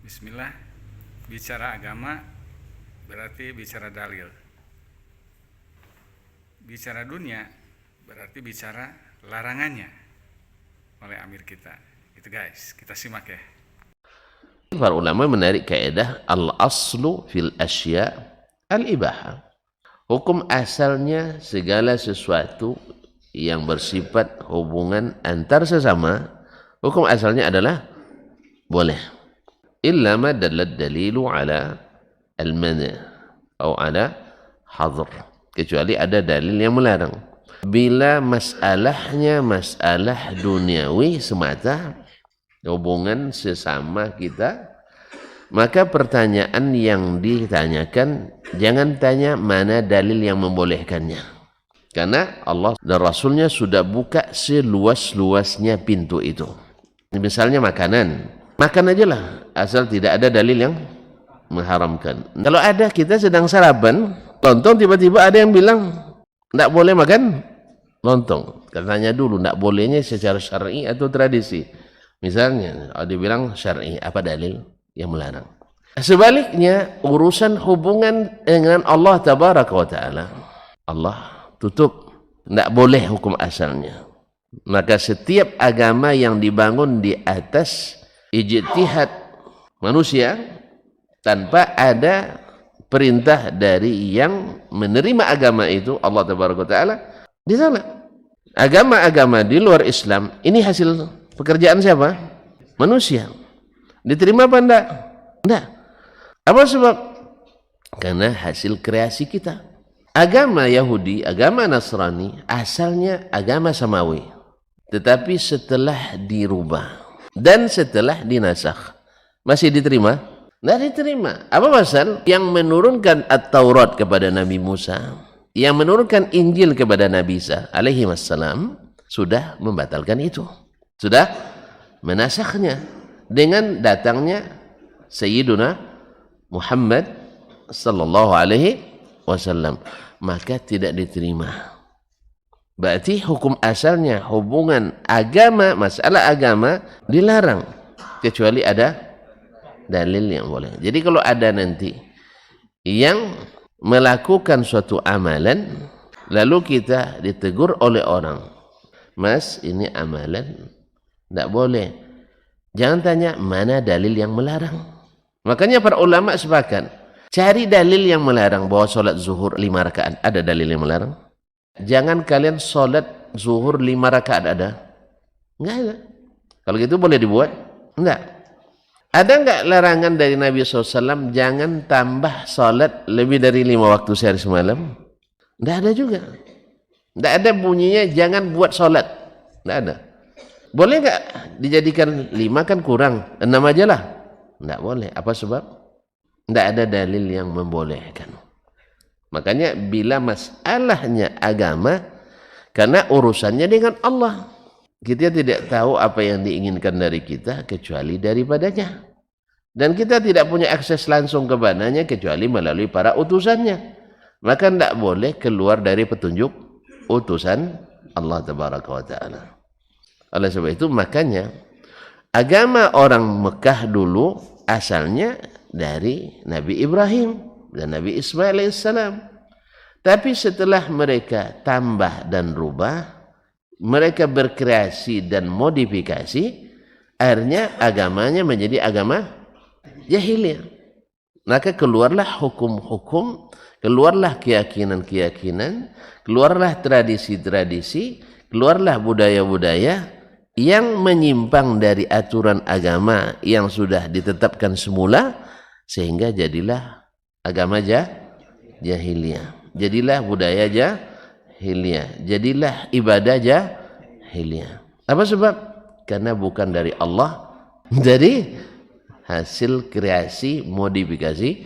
Bismillah, bicara agama berarti bicara dalil. Bicara dunia berarti bicara larangannya oleh amir kita. Itu guys, kita simak ya. Para ulama menarik kaidah al-aslu fil asya al-ibaha. Hukum asalnya segala sesuatu yang bersifat hubungan antar sesama, hukum asalnya adalah boleh. Illa ma dallat dalilu ala al-mana' atau ala hadr. Kecuali ada dalil yang melarang. Bila masalahnya masalah duniawi semata, hubungan sesama kita, maka pertanyaan yang ditanyakan jangan tanya mana dalil yang membolehkannya, karena Allah dan Rasulnya sudah buka seluas-luasnya pintu itu. Misalnya makanan, makan aja lah asal tidak ada dalil yang mengharamkan. Kalau ada, kita sedang sarapan lontong, tiba-tiba ada yang bilang tidak boleh makan lontong, katanya dulu tidak bolehnya secara syar'i atau tradisi. Misalnya dia bilang syar'i, apa dalil yang melarang? Sebaliknya urusan hubungan dengan Allah tabaraka wa ta'ala, Allah tutup, tidak boleh hukum asalnya. Maka setiap agama yang dibangun di atas ijtihad manusia tanpa ada perintah dari yang menerima agama itu, Allah tabaraka wa ta'ala, di sana agama-agama di luar Islam ini hasil pekerjaan siapa? Manusia. Diterima apa enggak? Enggak. Apa sebab? Karena hasil kreasi kita. Agama Yahudi, agama Nasrani asalnya agama samawi, tetapi setelah dirubah dan setelah dinasakh, masih diterima? Tidak diterima. Apa pasal? Yang menurunkan At-Taurat kepada Nabi Musa, yang menurunkan Injil kepada Nabi Isa alaihi wassalam, sudah membatalkan itu, sudah menasakhnya dengan datangnya Sayyiduna Muhammad sallallahu alaihi wasallam. Maka tidak diterima. Berarti hukum asalnya hubungan agama, masalah agama dilarang kecuali ada dalil yang boleh. Jadi kalau ada nanti yang melakukan suatu amalan lalu kita ditegur oleh orang, "Mas, ini amalan tidak boleh." Jangan tanya mana dalil yang melarang. Makanya para ulama sepakat cari dalil yang melarang bahwa solat zuhur 5 rakaat. Ada dalil yang melarang? Jangan kalian solat zuhur 5 rakaat ada? Enggak ada. Kalau gitu boleh dibuat? Enggak. Ada enggak larangan dari Nabi SAW jangan tambah solat lebih dari 5 waktu sehari semalam? Enggak ada juga. Enggak ada bunyinya jangan buat solat. Enggak ada. Boleh enggak dijadikan 5? Kan kurang, 6 aja lah. Enggak boleh. Apa sebab? Tidak ada dalil yang membolehkan. Makanya bila masalahnya agama, karena urusannya dengan Allah, kita tidak tahu apa yang diinginkan dari kita kecuali daripadanya, dan kita tidak punya akses langsung kepadanya kecuali melalui para utusannya. Maka tidak boleh keluar dari petunjuk utusan Allah tabaraka wa ta'ala. Oleh sebab itu makanya agama orang Mekah dulu asalnya dari Nabi Ibrahim dan Nabi Ismail alaihissalam. Tapi setelah mereka tambah dan rubah, mereka berkreasi dan modifikasi, akhirnya agamanya menjadi agama jahiliyah. Maka keluarlah hukum-hukum, keluarlah keyakinan-keyakinan, keluarlah tradisi-tradisi, keluarlah budaya-budaya yang menyimpang dari aturan agama yang sudah ditetapkan semula, sehingga jadilah agama jahiliyah, jadilah budaya jahiliyah, jadilah ibadah jahiliyah. Apa sebab? Karena bukan dari Allah, dari hasil kreasi modifikasi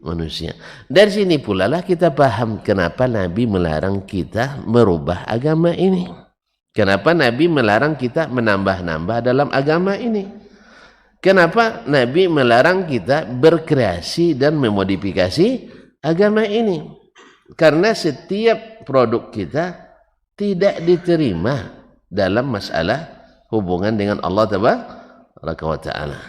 manusia. Dari sini pula lah kita paham kenapa Nabi melarang kita merubah agama ini. Kenapa Nabi melarang kita menambah-nambah dalam agama ini? Kenapa Nabi melarang kita berkreasi dan memodifikasi agama ini? Karena setiap produk kita tidak diterima dalam masalah hubungan dengan Allah tabaraka wa ta'ala.